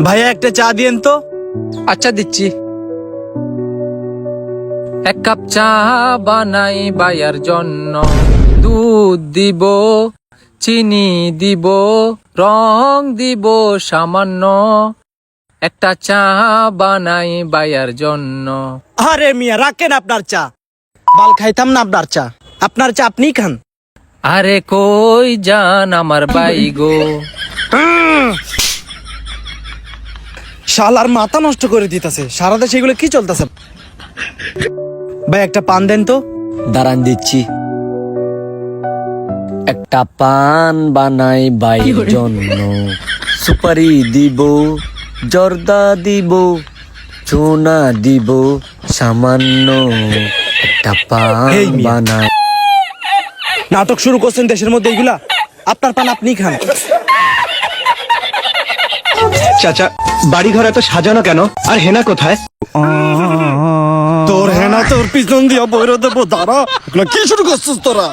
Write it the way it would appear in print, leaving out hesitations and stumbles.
ভাইয়া একটা চা দিয়েন তো। আচ্ছা দিচ্ছি। এক কাপ চা বানাই ভাইয়ার জন্য, দুধ দিব, চিনি দিব, রং দিব সামান্য। একটা চা বানাই ভাইয়ার জন্য। আরে মিয়া রাখেন আপনার চা, বাল খাইতাম না আপনার চা। আপনার চা আপনিই খান। আরে কই যান আমার ভাই গো? শালার মাথা নষ্ট করে দিতেছে, সারা দেশে এগুলো কি চলতেছে? ভাই একটা পান দেন তো। দাঁড়ান দিচ্ছি। একটা পান বানাই বাইর জন্য, সুপারি দিব, জর্দা দিব, চুনা দিব সামান্য। একটা পান এই মিয়া। বানাই। নাটক শুরু করছেন দেশের মধ্যে এগুলা? আপনার পান আপনিই খান। চাচা, বাড়ি ঘর এত সাজানো কেন? আর হেনা কোথায়? তোর হেনা তোর পিছন দিয়া বইরে দেবো, দাঁড়া। এগুলা কি শুরু করছিস তোরা?